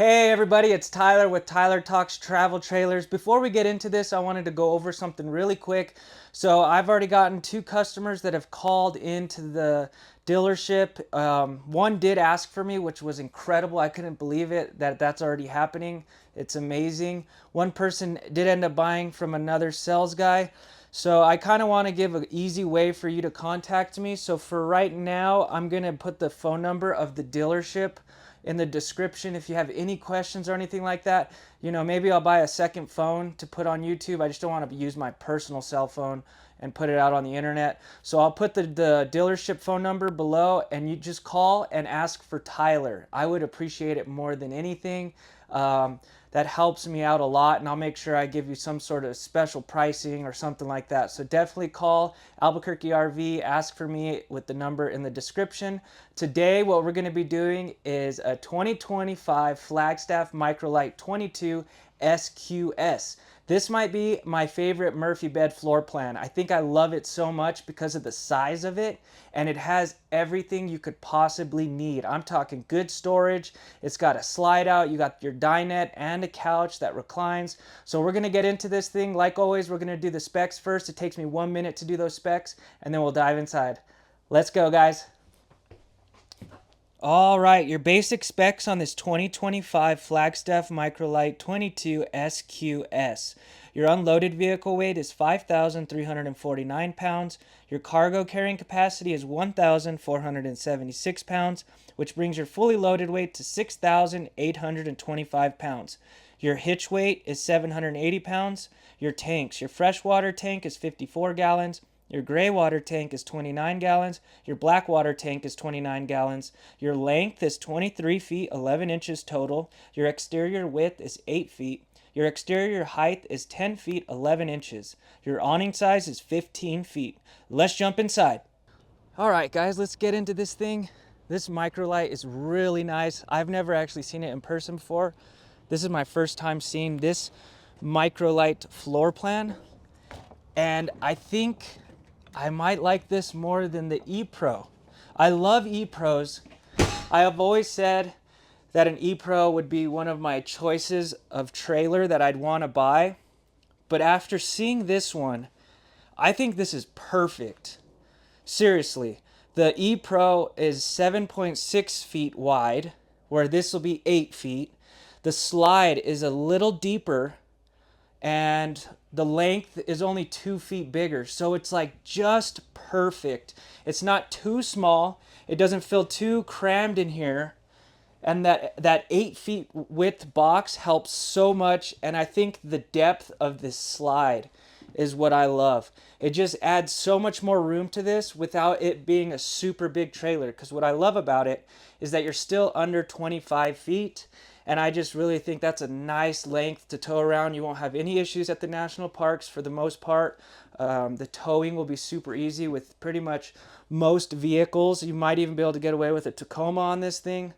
Hey everybody, it's Tyler with Tyler Talks Travel Trailers. Before we get into this, I wanted to go over something really quick. So I've already gotten 2 customers that have called into the dealership. One did ask for me, which was incredible. I couldn't believe it that that's already happening. It's amazing. One person did end up buying from another sales guy. So I kind of want to give an easy way for you to contact me. So for right now, I'm going to put the phone number of the dealership in the description. If you have any questions or anything like that, maybe I'll buy a second phone to put on YouTube. I just don't want to use my personal cell phone and put it out on the internet. So I'll put the dealership phone number below, and you just call and ask for Tyler. I would appreciate it more than anything. That helps me out a lot, and I'll make sure I give you some sort of special pricing or something like that. So definitely call Albuquerque RV, ask for me with the number in the description. Today, what we're going to be doing is a 2025 Flagstaff Microlite 22 SQS. This might be my favorite Murphy bed floor plan. I think I love it so much because of the size of it, and it has everything you could possibly need. I'm talking good storage. It's got a slide out. You got your dinette and a couch that reclines. So we're going to get into this thing. Like always, we're going to do the specs first. It takes me 1 minute to do those specs, and then we'll dive inside. Let's go, guys. All right, your basic specs on this 2025 Flagstaff Microlite 22 SQS. Your unloaded vehicle weight is 5,349 pounds. Your cargo carrying capacity is 1,476 pounds, which brings your fully loaded weight to 6,825 pounds. Your hitch weight is 780 pounds. Your tanks, your freshwater tank is 54 gallons. Your gray water tank is 29 gallons. Your black water tank is 29 gallons. Your length is 23 feet 11 inches total. Your exterior width is 8 feet. Your exterior height is 10 feet 11 inches. Your awning size is 15 feet. Let's jump inside. All right, guys, let's get into this thing. This Microlite is really nice. I've never actually seen it in person before. This is my first time seeing this Microlite floor plan, and I think I might like this more than the E-Pro. I love E-Pros. I have always said that an E-Pro would be one of my choices of trailer that I'd want to buy. But after seeing this one, I think this is perfect. Seriously, the E-Pro is 7.6 feet wide, where this will be 8 feet. The slide is a little deeper, and the length is only 2 feet bigger. So it's like just perfect. It's not too small. It doesn't feel too crammed in here. And that 8 feet width box helps so much. And I think the depth of this slide is what I love. It just adds so much more room to this without it being a super big trailer. Because what I love about it is that you're still under 25 feet. And I just really think that's a nice length to tow around. You won't have any issues at the national parks for the most part. The towing will be super easy with pretty much most vehicles. You might even be able to get away with a Tacoma on this thing.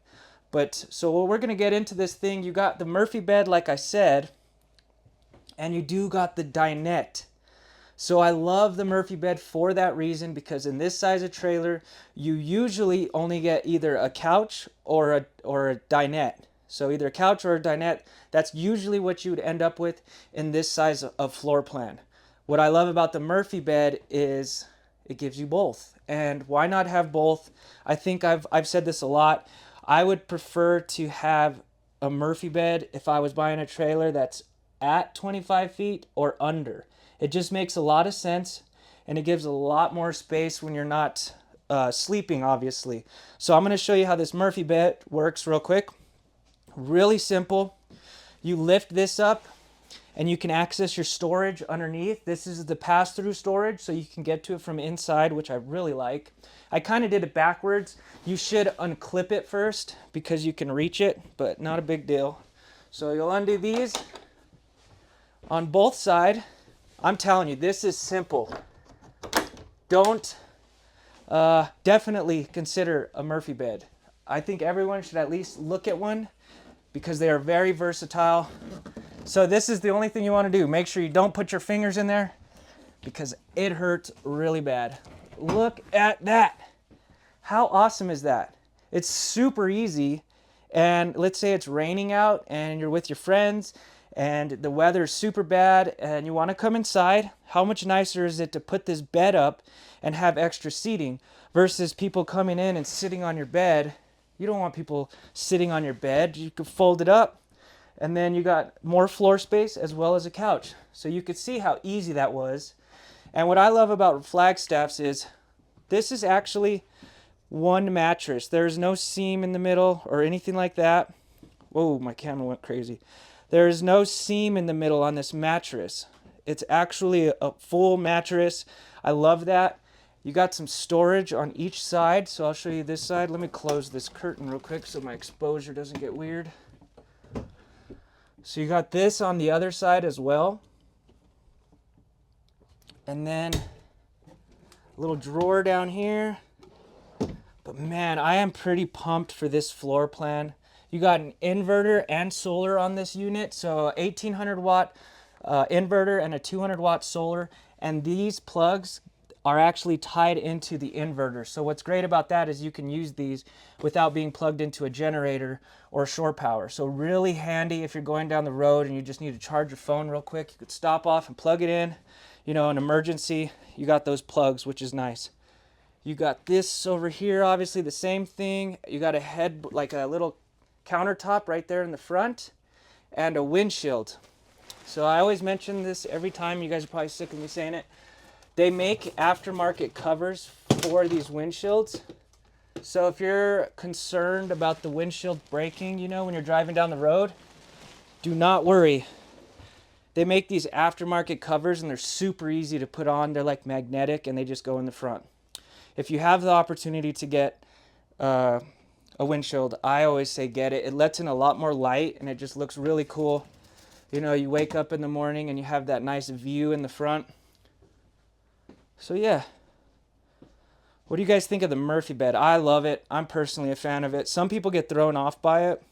But so we're going to get into this thing. You got the Murphy bed, like I said, and you do got the dinette. So I love the Murphy bed for that reason, because in this size of trailer, you usually only get either a couch or a dinette. So either a couch or a dinette, that's usually what you would end up with in this size of floor plan. What I love about the Murphy bed is it gives you both. And why not have both? I think I've said this a lot. I would prefer to have a Murphy bed if I was buying a trailer that's at 25 feet or under. It just makes a lot of sense, and it gives a lot more space when you're not sleeping, obviously. So I'm going to show you how this Murphy bed works real quick. Really simple. You lift this up and you can access your storage underneath. This is the pass-through storage, so you can get to it from inside, which I really like. I kind of did it backwards. You should unclip it first because you can reach it, but not a big deal. So you'll undo these on both sides. I'm telling you, this is simple. Don't definitely consider a Murphy bed. I think everyone should at least look at one, because they are very versatile. So this is the only thing you want to do. Make sure you don't put your fingers in there, because it hurts really bad. Look at that. How awesome is that? It's super easy, and let's say it's raining out and you're with your friends and the weather is super bad and you want to come inside, how much nicer is it to put this bed up and have extra seating versus people coming in and sitting on your bed? You don't want people sitting on your bed. You could fold it up, and then you got more floor space as well as a couch. So you could see how easy that was. And what I love about Flagstaffs is this is actually one mattress. There's no seam in the middle or anything like that. Whoa, my camera went crazy. There is no seam in the middle on this mattress. It's actually a full mattress. I love that. You got some storage on each side. So I'll show you this side. Let me close this curtain real quick so my exposure doesn't get weird. So you got this on the other side as well. And then a little drawer down here. But man, I am pretty pumped for this floor plan. You got an inverter and solar on this unit. So 1800 watt inverter and a 200 watt solar. And these plugs are actually tied into the inverter. So what's great about that is you can use these without being plugged into a generator or shore power. So really handy if you're going down the road and you just need to charge your phone real quick. You could stop off and plug it in. You know, an emergency, you got those plugs, which is nice. You got this over here, obviously the same thing. You got a head, like a little countertop right there in the front, and a windshield. So I always mention this every time. You guys are probably sick of me saying it. They make aftermarket covers for these windshields. So if you're concerned about the windshield breaking, you know, when you're driving down the road, do not worry. They make these aftermarket covers and they're super easy to put on. They're like magnetic and they just go in the front. If you have the opportunity to get a windshield, I always say get it. It lets in a lot more light and it just looks really cool. You know, you wake up in the morning and you have that nice view in the front. So yeah. What do you guys think of the Murphy bed? I love it. I'm personally a fan of it. Some people get thrown off by it,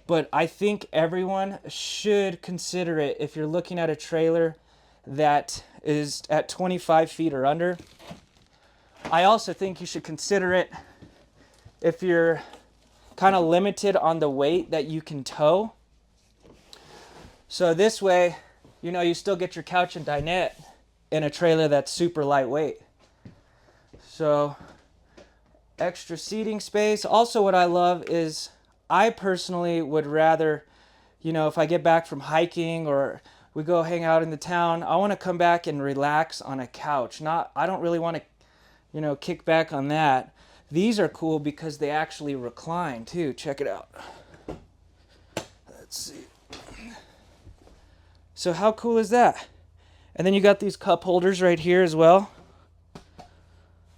but I think everyone should consider it if you're looking at a trailer that is at 25 feet or under. I also think you should consider it if you're kind of limited on the weight that you can tow. So this way, you know, you still get your couch and dinette in a trailer that's super lightweight. So extra seating space. Also what I love is I personally would rather, you know, if I get back from hiking or we go hang out in the town, I want to come back and relax on a couch. I don't really want to, you know, kick back on that. These are cool because they actually recline too. Check it out. Let's see. So how cool is that? And then you got these cup holders right here as well.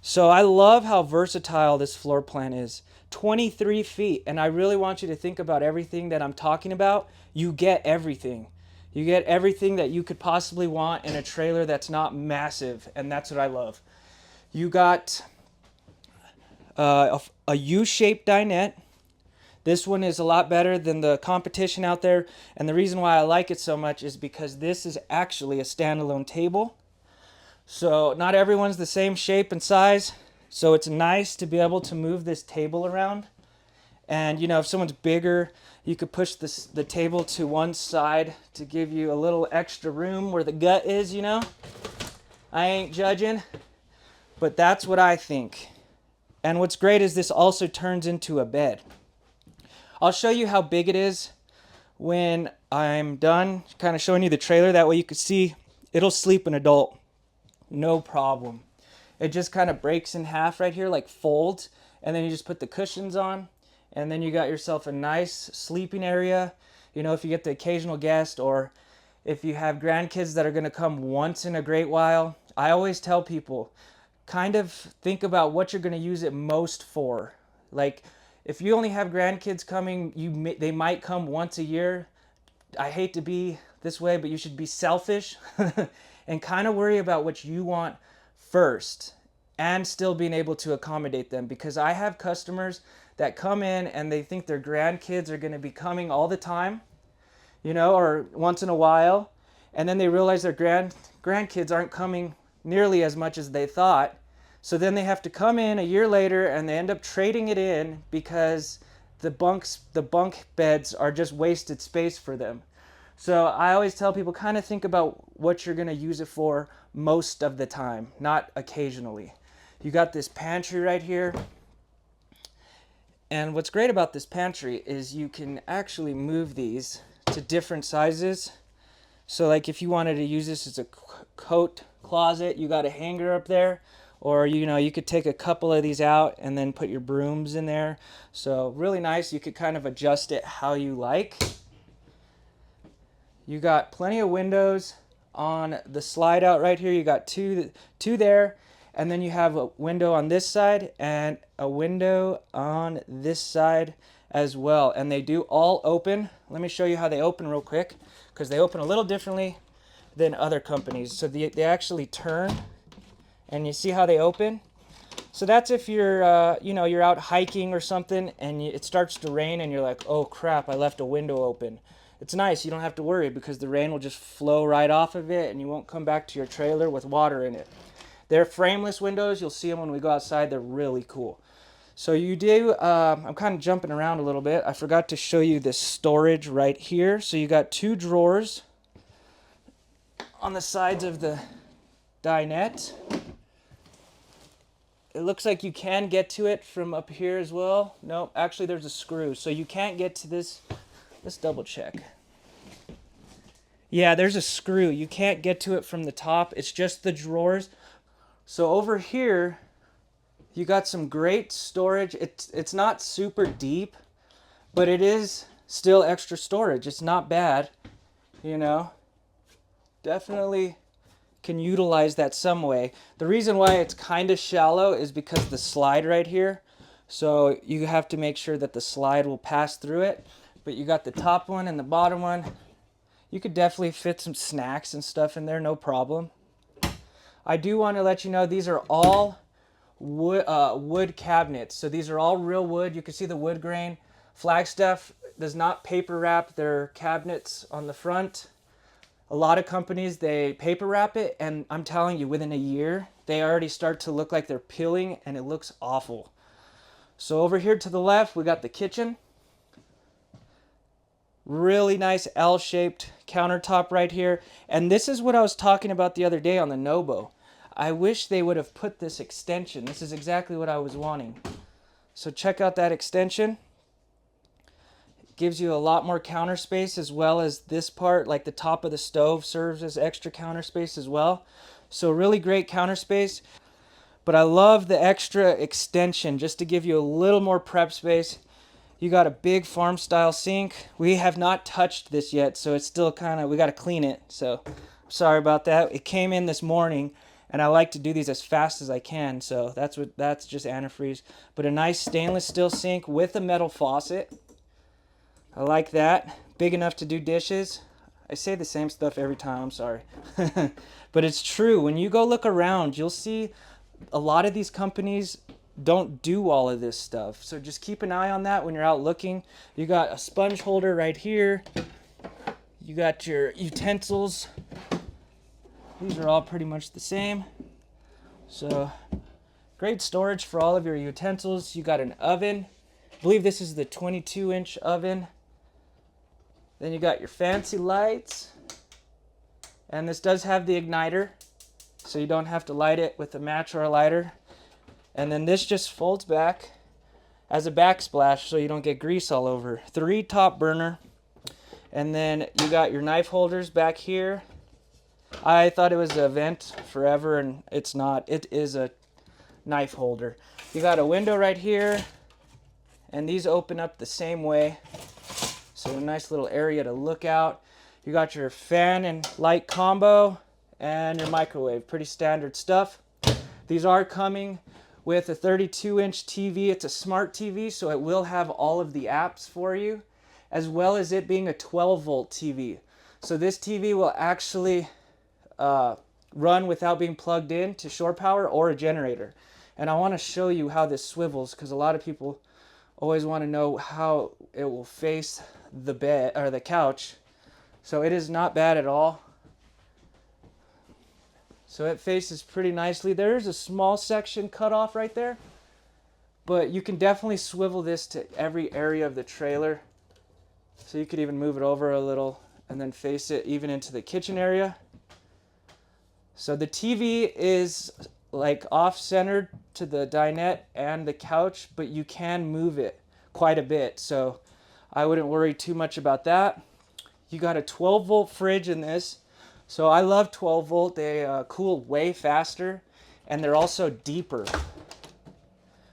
So I love how versatile this floor plan is. 23 feet. And I really want you to think about everything that I'm talking about. You get everything. You get everything that you could possibly want in a trailer that's not massive. And that's what I love. You got a U-shaped dinette. This one is a lot better than the competition out there. And the reason why I like it so much is because this is actually a standalone table. So not everyone's the same shape and size. So it's nice to be able to move this table around. And, you know, if someone's bigger, you could push the table to one side to give you a little extra room where the gut is, you know. I ain't judging, but that's what I think. And what's great is this also turns into a bed. I'll show you how big it is when I'm done kind of showing you the trailer. That way you can see it'll sleep an adult. No problem. It just kind of breaks in half right here, like folds, and then you just put the cushions on, and then you got yourself a nice sleeping area. You know, if you get the occasional guest or if you have grandkids that are going to come once in a great while, I always tell people, kind of think about what you're going to use it most for. Like, if you only have grandkids coming, they might come once a year. I hate to be this way, but you should be selfish and kind of worry about what you want first and still being able to accommodate them. Because I have customers that come in and they think their grandkids are going to be coming all the time, you know, or once in a while. And then they realize their grandkids aren't coming nearly as much as they thought. So then they have to come in a year later and they end up trading it in because the bunk beds are just wasted space for them. So I always tell people, kind of think about what you're going to use it for most of the time, not occasionally. You got this pantry right here. And what's great about this pantry is you can actually move these to different sizes. So like if you wanted to use this as a coat closet, you got a hanger up there. Or, you know, you could take a couple of these out and then put your brooms in there. So really nice. You could kind of adjust it how you like. You got plenty of windows on the slide out right here. You got two there. And then you have a window on this side and a window on this side as well. And they do all open. Let me show you how they open real quick, because they open a little differently than other companies. So they actually turn, and you see how they open. So that's if you're, you know, you're out hiking or something and it starts to rain and you're like, oh crap, I left a window open. It's nice. You don't have to worry because the rain will just flow right off of it and you won't come back to your trailer with water in it. They're frameless windows. You'll see them when we go outside. They're really cool. So you do, I'm kind of jumping around a little bit. I forgot to show you this storage right here. So you got two drawers on the sides of the dinette. It looks like you can get to it from up here as well. No, actually there's a screw. So you can't get to this. Let's double check. Yeah, there's a screw. You can't get to it from the top. It's just the drawers. So over here, you got some great storage. It's not super deep, but it is still extra storage. It's not bad, you know. Definitely can utilize that some way. The reason why it's kind of shallow is because the slide right here. So you have to make sure that the slide will pass through it. But you got the top one and the bottom one. You could definitely fit some snacks and stuff in there, no problem. I do want to let you know these are all wood cabinets. So these are all real wood. You can see the wood grain. Flagstaff does not paper wrap their cabinets on the front. A lot of companies, they paper wrap it, and I'm telling you, within a year, they already start to look like they're peeling, and it looks awful. So over here to the left, we got the kitchen. Really nice L-shaped countertop right here. And this is what I was talking about the other day on the Nobo. I wish they would have put this extension. This is exactly what I was wanting. So check out that extension. It gives you a lot more counter space, as well as this part, like the top of the stove, serves as extra counter space as well. So really great counter space. But I love the extra extension just to give you a little more prep space. You got a big farm style sink. We have not touched this yet, so it's still kind of, we got to clean it. So sorry about that. It came in this morning, and I like to do these as fast as I can. So that's just antifreeze. But a nice stainless steel sink with a metal faucet. I like that. Big enough to do dishes. I say the same stuff every time, I'm sorry. But it's true. When you go look around, you'll see a lot of these companies don't do all of this stuff. So just keep an eye on that when you're out looking. You got a sponge holder right here. You got your utensils. These are all pretty much the same. So great storage for all of your utensils. You got an oven. I believe this is the 22-inch oven. Then you got your fancy lights. And this does have the igniter, so you don't have to light it with a match or a lighter. And then this just folds back as a backsplash so you don't get grease all over. 3 top burner. And then you got your knife holders back here. I thought it was a vent forever, and it's not. It is a knife holder. You got a window right here, and these open up the same way. So a nice little area to look out. You got your fan and light combo and your microwave. Pretty standard stuff. These are coming with a 32-inch TV. It's a smart TV, so it will have all of the apps for you, as well as it being a 12-volt TV. So this TV will actually run without being plugged in to shore power or a generator. And I want to show you how this swivels, because a lot of people always want to know how it will face the bed or the couch. So it is not bad at all. So it faces pretty nicely. There is a small section cut off right there, but you can definitely swivel this to every area of the trailer. So you could even move it over a little and then face it even into the kitchen area. So the TV is like off-centered to the dinette and the couch, but you can move it quite a bit. So I wouldn't worry too much about that. You got a 12-volt fridge in this. So I love 12-volt. They cool way faster, and they're also deeper.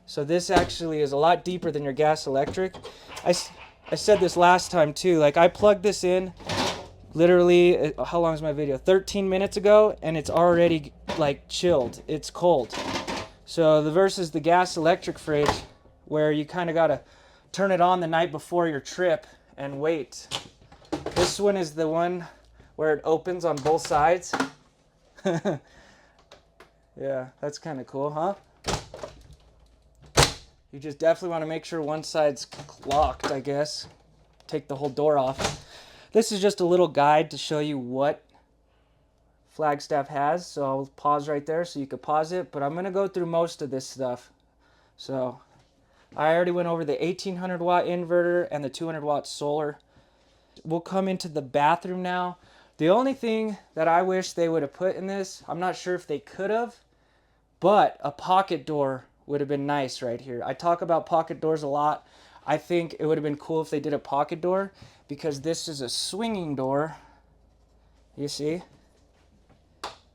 So this actually is a lot deeper than your gas electric. I said this last time too. Like, I plugged this in literally, how long is my video? 13 minutes ago, and it's already like chilled. It's cold. So the versus the gas electric fridge, where you kind of got to turn it on the night before your trip and wait. This one is the one where it opens on both sides. Yeah, that's kind of cool, huh? You just definitely want to make sure one side's locked, I guess. Take the whole door off. This is just a little guide to show you what Flagstaff has. So I'll pause right there so you can pause it. But I'm going to go through most of this stuff. So I already went over the 1800 watt inverter and the 200 watt solar. We'll come into the bathroom now. The only thing that I wish they would have put in this, I'm not sure if they could have, but a pocket door would have been nice right here. I talk about pocket doors a lot. I think it would have been cool if they did a pocket door, because this is a swinging door, you see?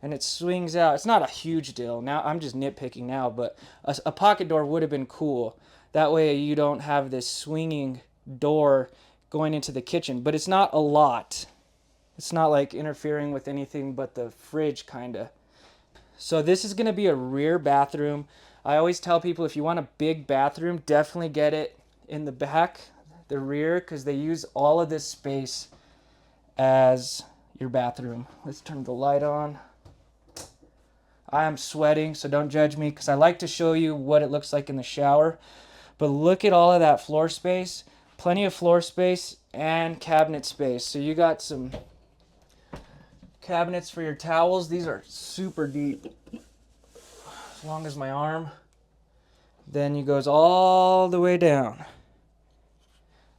And it swings out. It's not a huge deal. Now, I'm just nitpicking now, but a pocket door would have been cool. That way you don't have this swinging door going into the kitchen, but it's not a lot. It's not like interfering with anything but the fridge, kinda. So this is gonna be a rear bathroom. I always tell people, if you want a big bathroom, definitely get it in the back, the rear, because they use all of this space as your bathroom. Let's turn the light on. I am sweating, so don't judge me, because I like to show you what it looks like in the shower. But look at all of that floor space. Plenty of floor space and cabinet space. So you got some cabinets for your towels. These are super deep, as long as my arm. Then it goes all the way down.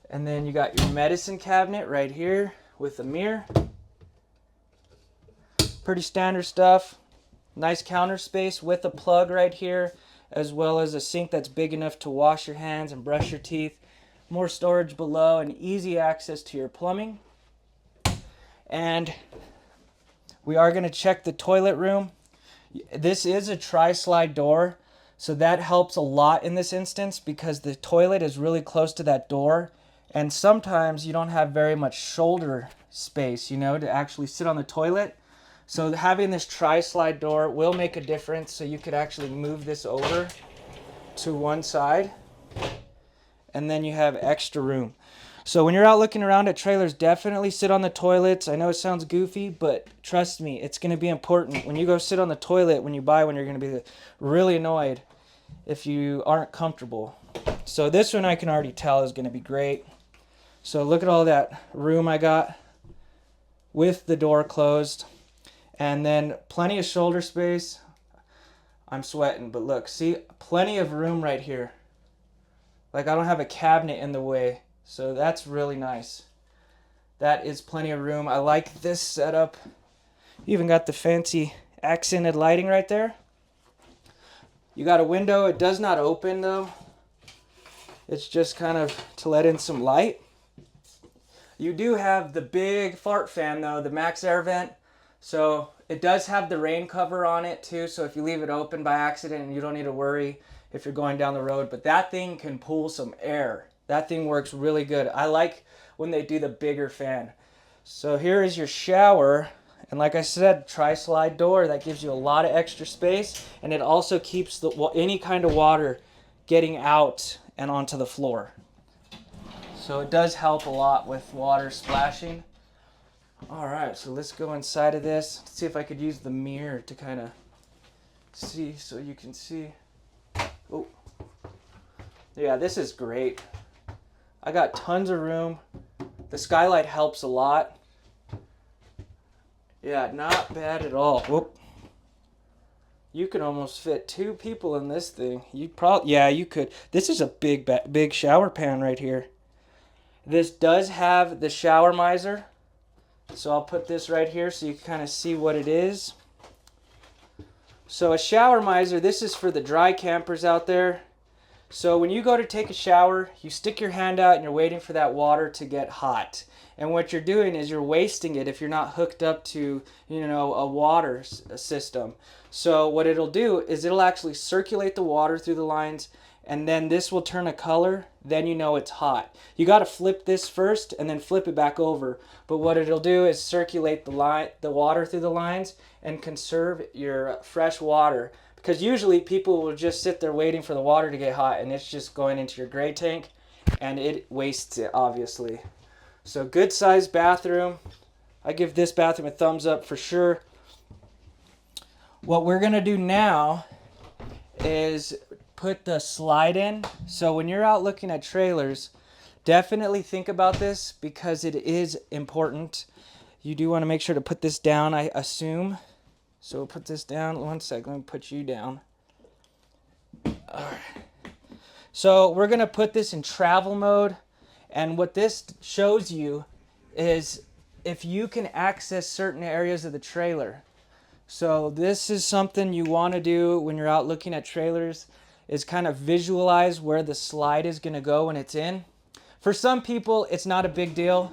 And then you got your medicine cabinet right here with a mirror. Pretty standard stuff. Nice counter space with a plug right here, as well as a sink that's big enough to wash your hands and brush your teeth. More storage below and easy access to your plumbing. And we are going to check the toilet room. This is a tri-slide door, so that helps a lot in this instance, because the toilet is really close to that door, and sometimes you don't have very much shoulder space, you know, to actually sit on the toilet. So having this tri-slide door will make a difference. So you could actually move this over to one side, and then you have extra room. So when you're out looking around at trailers, definitely sit on the toilets. I know it sounds goofy, but trust me, it's going to be important. When you go sit on the toilet, when you buy one, you're going to be really annoyed if you aren't comfortable. So this one I can already tell is going to be great. So look at all that room I got with the door closed. And then plenty of shoulder space. I'm sweating, but look, see, plenty of room right here. Like, I don't have a cabinet in the way. So that's really nice. That is plenty of room. I like this setup. You even got the fancy accented lighting right there. You got a window. It does not open though. It's just kind of to let in some light. You do have the big fart fan though, the max air vent. So it does have the rain cover on it too. So if you leave it open by accident, you don't need to worry if you're going down the road. But that thing can pull some air. That thing works really good. I like when they do the bigger fan. So here is your shower. And like I said, tri-slide door. That gives you a lot of extra space. And it also keeps any kind of water getting out and onto the floor. So it does help a lot with water splashing. All right, so let's go inside of this. Let's see if I could use the mirror to kind of see so you can see. Oh, yeah, this is great. I got tons of room. The skylight helps a lot. Yeah, not bad at all. Whoop. You could almost fit 2 people in this thing. You probably, yeah, you could. This is a big shower pan right here. This does have the shower miser. So I'll put this right here so you can kind of see what it is. So a shower miser, this is for the dry campers out there. So when you go to take a shower, you stick your hand out and you're waiting for that water to get hot. And what you're doing is you're wasting it if you're not hooked up to, a water system. So what it'll do is it'll actually circulate the water through the lines, and then this will turn a color, then you know it's hot. You got to flip this first and then flip it back over. But what it'll do is circulate the water through the lines and conserve your fresh water. Because usually people will just sit there waiting for the water to get hot, and it's just going into your gray tank and it wastes it, obviously. So good sized bathroom. I give this bathroom a thumbs up for sure. What we're going to do now is put the slide in. So when you're out looking at trailers, definitely think about this because it is important. You do want to make sure to put this down, I assume. So we'll put this down. One second, let me put you down. All right. So we're going to put this in travel mode. And what this shows you is if you can access certain areas of the trailer. So this is something you want to do when you're out looking at trailers, is kind of visualize where the slide is going to go when it's in. For some people, it's not a big deal.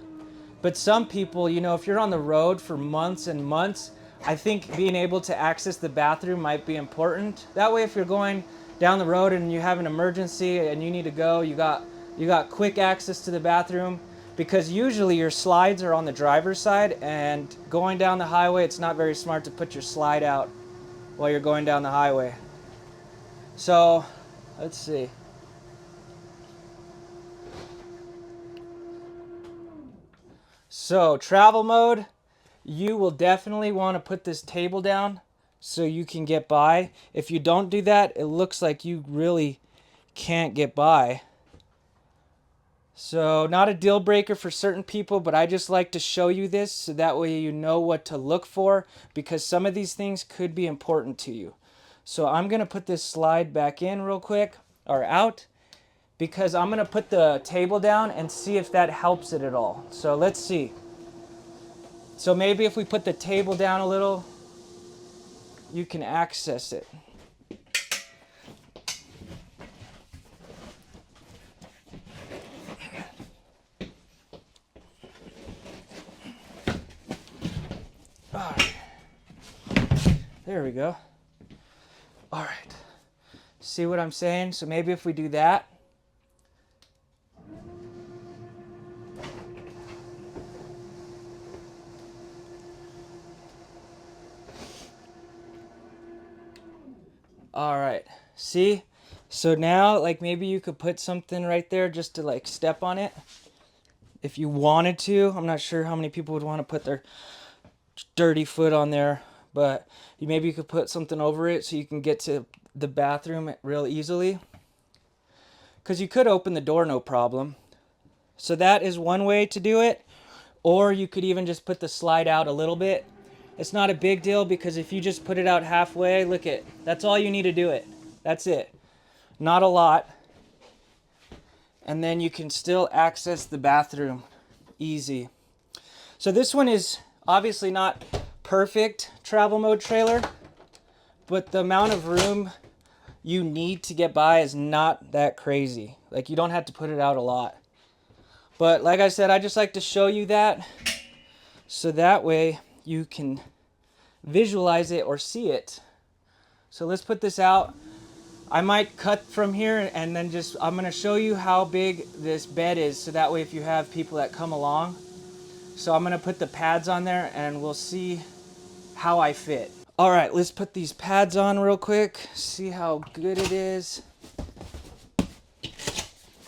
But some people, if you're on the road for months and months, I think being able to access the bathroom might be important. That way, if you're going down the road and you have an emergency and you need to go, you got quick access to the bathroom, because usually your slides are on the driver's side, and going down the highway, it's not very smart to put your slide out while you're going down the highway. So, let's see. So, travel mode, you will definitely want to put this table down so you can get by. If you don't do that, it looks like you really can't get by. So not a deal breaker for certain people, but I just like to show you this so that way you know what to look for, because some of these things could be important to you. So I'm going to put this slide back in real quick, or out, because I'm going to put the table down and see if that helps it at all. So let's see. So maybe if we put the table down a little, you can access it. All right. There we go. All right. See what I'm saying? So maybe if we do that. All right. See? So now, like, maybe you could put something right there just to, like, step on it if you wanted to. I'm not sure how many people would want to put their dirty foot on there, but maybe you could put something over it so you can get to the bathroom real easily, because you could open the door no problem. So that is one way to do it. Or you could even just put the slide out a little bit. It's not a big deal, because if you just put it out halfway, look it, that's all you need to do it. That's it. Not a lot. And then you can still access the bathroom easy. So this one is obviously not perfect travel mode trailer, but the amount of room you need to get by is not that crazy. Like, you don't have to put it out a lot. But like I said, I just like to show you that so that way you can visualize it or see it. So let's put this out. I might cut from here and then I'm going to show you how big this bed is, so that way if you have people that come along. So I'm going to put the pads on there and we'll see how I fit. All right, let's put these pads on real quick, see how good it is.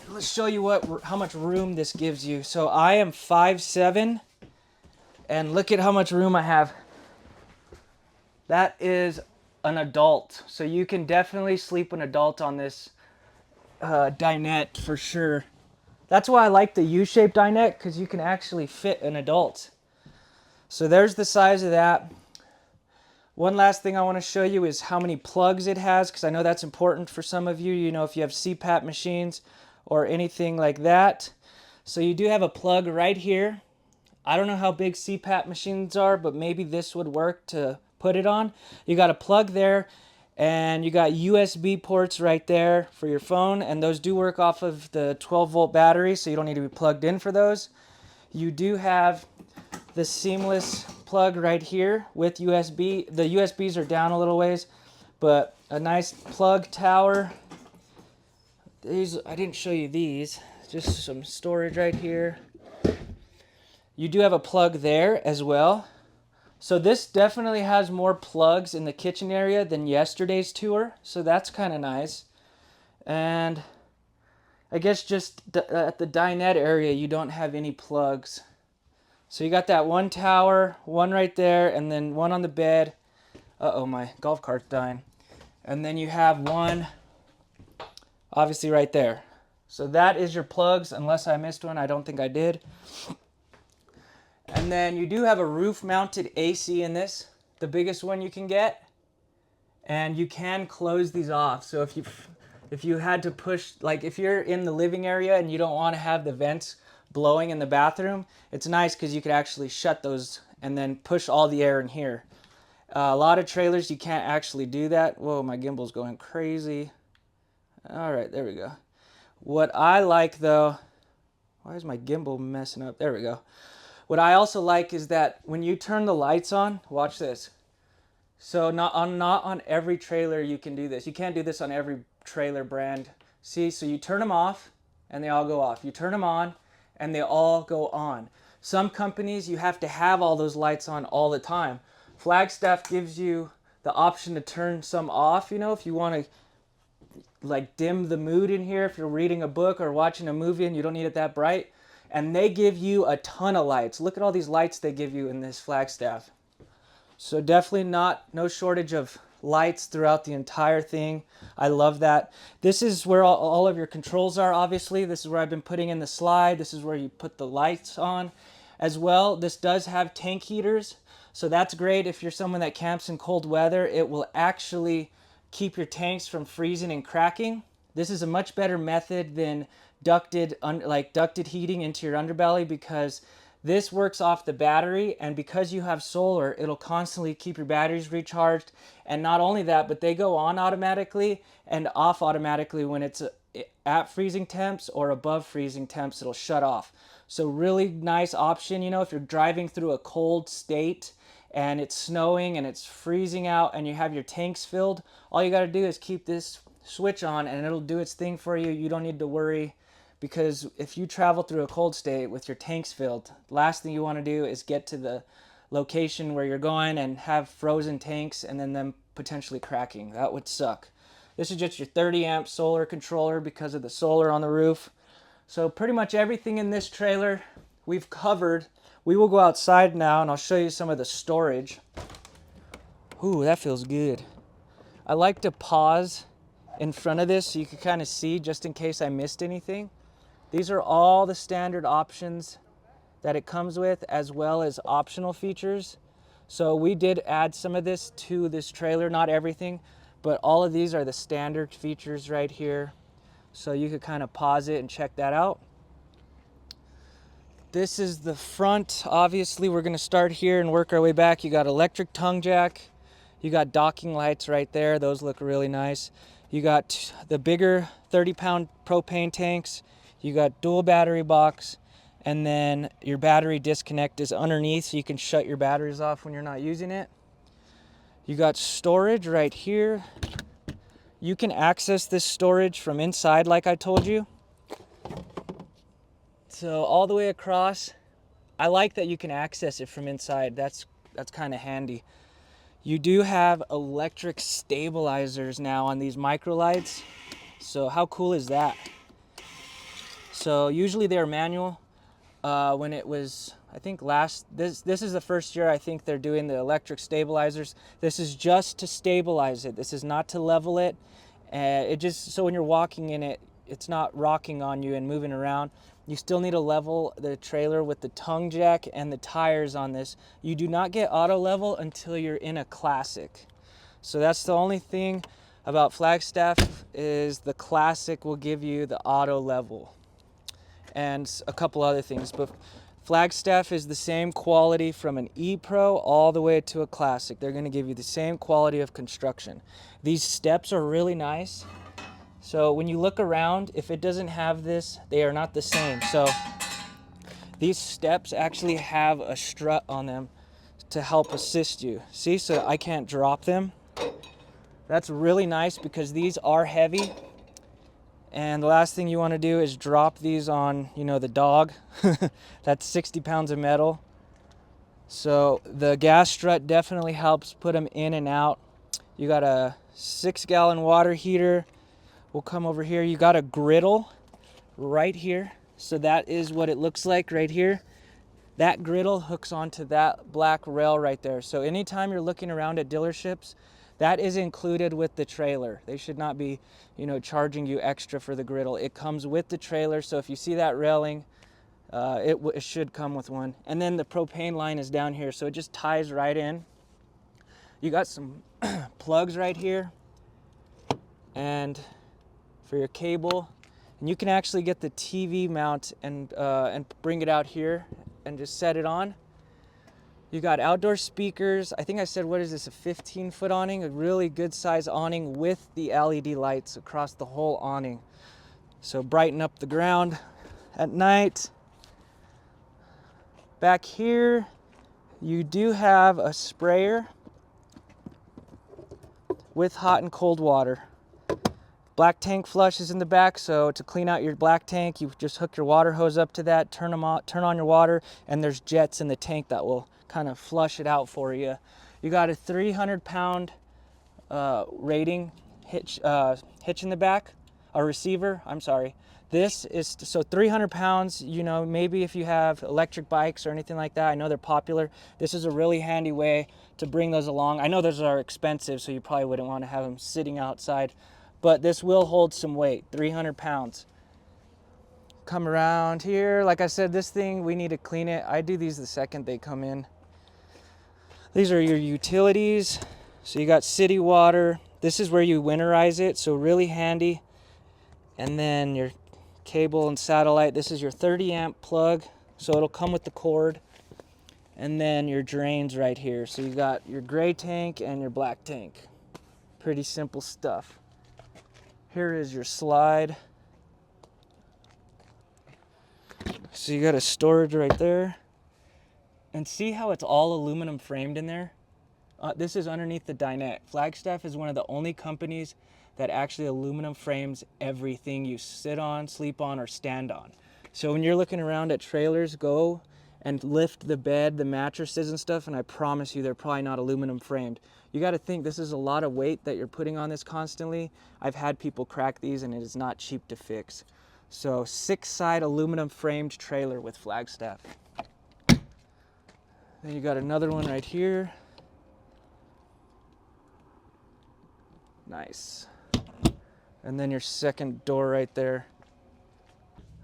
Let's show you how much room this gives you. So I am 5'7", and look at how much room I have. That is an adult. So you can definitely sleep an adult on this dinette for sure. That's why I like the U-shaped dinette, because you can actually fit an adult. So there's the size of that. One last thing I want to show you is how many plugs it has, because I know that's important for some of you. You know, if you have CPAP machines or anything like that. So you do have a plug right here. I don't know how big CPAP machines are, but maybe this would work to put it on. You got a plug there, and you got USB ports right there for your phone, and those do work off of the 12-volt battery, so you don't need to be plugged in for those. You do have the seamless plug right here with USB. The USBs are down a little ways, but a nice plug tower. These, I didn't show you these, just some storage right here. You do have a plug there as well. So this definitely has more plugs in the kitchen area than yesterday's tour, so that's kind of nice. And I guess just at the dinette area, you don't have any plugs. So you got that one tower, one right there, and then one on the bed. Uh-oh, my golf cart's dying. And then you have one, obviously, right there. So that is your plugs, unless I missed one. I don't think I did. And then you do have a roof-mounted AC in this, the biggest one you can get. And you can close these off. So if you had to push, like if you're in the living area and you don't want to have the vents blowing in the bathroom, it's nice because you could actually shut those and then push all the air in here. A lot of trailers you can't actually do that. Whoa, my gimbal's going crazy. All right, there we go. What I like though, why is my gimbal messing up? There we go. What I also like is that when you turn the lights on, watch this. So not on every trailer you can do this. You can't do this on every trailer brand. See, so you turn them off and they all go off. You turn them on and they all go on. Some companies, you have to have all those lights on all the time. Flagstaff gives you the option to turn some off, you know, if you want to like dim the mood in here, if you're reading a book or watching a movie and you don't need it that bright. And they give you a ton of lights. Look at all these lights they give you in this Flagstaff. So definitely no shortage of lights throughout the entire thing. I love that. This is where all of your controls are, obviously. This is where I've been putting in the slide. This is where you put the lights on as well. This does have tank heaters. So that's great if you're someone that camps in cold weather. It will actually keep your tanks from freezing and cracking. This is a much better method than ducted heating into your underbelly, because this works off the battery, and because you have solar, it'll constantly keep your batteries recharged. And not only that, but they go on automatically and off automatically when it's at freezing temps or above freezing temps. It'll shut off. So really nice option, you know, if you're driving through a cold state and it's snowing and it's freezing out and you have your tanks filled, all you got to do is keep this switch on and it'll do its thing for you. You don't need to worry. Because if you travel through a cold state with your tanks filled, the last thing you want to do is get to the location where you're going and have frozen tanks and then them potentially cracking. That would suck. This is just your 30 amp solar controller because of the solar on the roof. So pretty much everything in this trailer we've covered. We will go outside now and I'll show you some of the storage. Ooh, that feels good. I like to pause in front of this so you can kind of see just in case I missed anything. These are all the standard options that it comes with, as well as optional features. So we did add some of this to this trailer, not everything, but all of these are the standard features right here. So you could kind of pause it and check that out. This is the front. Obviously, we're going to start here and work our way back. You got electric tongue jack. You got docking lights right there. Those look really nice. You got the bigger 30-pound propane tanks. You got dual battery box, and then your battery disconnect is underneath so you can shut your batteries off when you're not using it. You got storage right here. You can access this storage from inside like I told you. So all the way across, I like that you can access it from inside. That's kind of handy. You do have electric stabilizers now on these Microlites. So how cool is that? So usually they're manual. When it was, I think this is the first year I think they're doing the electric stabilizers. This is just to stabilize it. This is not to level it. It just, so when you're walking in it, it's not rocking on you and moving around. You still need to level the trailer with the tongue jack and the tires on this. You do not get auto level until you're in a Classic. So that's the only thing about Flagstaff, is the Classic will give you the auto level, and a couple other things. But Flagstaff is the same quality from an E-Pro all the way to a Classic. They're going to give you the same quality of construction. These steps are really nice. So when you look around, if it doesn't have this, they are not the same. So these steps actually have a strut on them to help assist you. See, so I can't drop them. That's really nice because these are heavy. And the last thing you want to do is drop these on, you know, the dog. That's 60 pounds of metal. So the gas strut definitely helps put them in and out. You got a 6-gallon water heater. We'll come over here. You got a griddle right here. So that is what it looks like right here. That griddle hooks onto that black rail right there. So anytime you're looking around at dealerships, that is included with the trailer. They should not be, you know, charging you extra for the griddle. It comes with the trailer. So if you see that railing, it should come with one. And then the propane line is down here, so it just ties right in. You got some plugs right here, and for your cable, and you can actually get the TV mount and bring it out here and just set it on. You got outdoor speakers. I think I said, what is this, a 15-foot awning? A really good size awning with the LED lights across the whole awning. So brighten up the ground at night. Back here, you do have a sprayer with hot and cold water. Black tank flush is in the back, so to clean out your black tank, you just hook your water hose up to that, turn on your water, and there's jets in the tank that will kind of flush it out for you. You got a 300-pound rating hitch in the back, a receiver, I'm sorry. This is, so 300 pounds, you know, maybe if you have electric bikes or anything like that, I know they're popular. This is a really handy way to bring those along. I know those are expensive, so you probably wouldn't want to have them sitting outside, but this will hold some weight, 300 pounds. Come around here. Like I said, this thing, we need to clean it. I do these the second they come in. These are your utilities. So you got city water. This is where you winterize it, so really handy. And then your cable and satellite. This is your 30 amp plug, so it'll come with the cord. And then your drains right here. So you got your gray tank and your black tank. Pretty simple stuff. Here is your slide. So you got a storage right there. And see how it's all aluminum framed in there? This is underneath the dinette. Flagstaff is one of the only companies that actually aluminum frames everything you sit on, sleep on, or stand on. So when you're looking around at trailers, go and lift the bed, the mattresses and stuff, and I promise you they're probably not aluminum framed. You got to think this is a lot of weight that you're putting on this constantly. I've had people crack these and it is not cheap to fix. So 6-side aluminum framed trailer with Flagstaff. Then you got another one right here. Nice. And then your second door right there.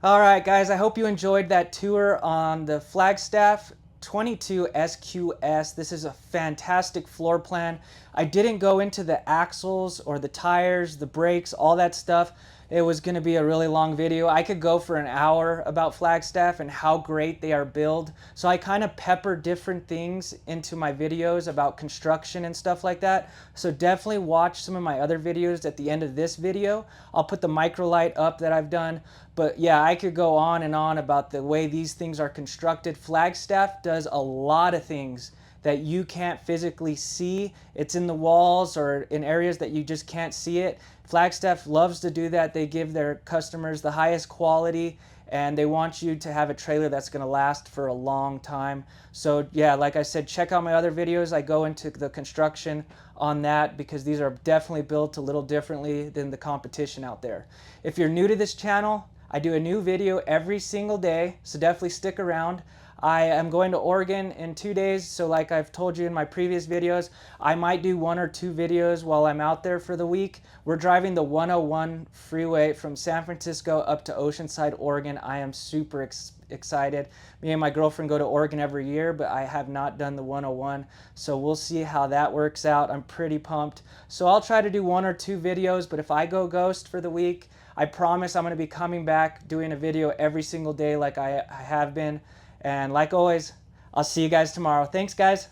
All right, guys, I hope you enjoyed that tour on the Flagstaff 22 SQS. This is a fantastic floor plan. I didn't go into the axles or the tires, the brakes, all that stuff. It was going to be a really long video. I could go for an hour about Flagstaff and how great they are built. So I kind of pepper different things into my videos about construction and stuff like that. So definitely watch some of my other videos at the end of this video. I'll put the Microlite up that I've done. But yeah, I could go on and on about the way these things are constructed. Flagstaff does a lot of things that you can't physically see. It's in the walls or in areas that you just can't see it. Flagstaff loves to do that. They give their customers the highest quality and they want you to have a trailer that's going to last for a long time. So yeah, like I said, check out my other videos. I go into the construction on that because these are definitely built a little differently than the competition out there. If you're new to this channel, I do a new video every single day, so definitely stick around. I am going to Oregon in 2 days, so like I've told you in my previous videos, I might do 1 or 2 videos while I'm out there for the week. We're driving the 101 freeway from San Francisco up to Oceanside, Oregon. I am super excited. Me and my girlfriend go to Oregon every year, but I have not done the 101, so we'll see how that works out. I'm pretty pumped. So I'll try to do 1 or 2 videos, but if I go ghost for the week, I promise I'm going to be coming back doing a video every single day like I have been. And like always, I'll see you guys tomorrow. Thanks, guys.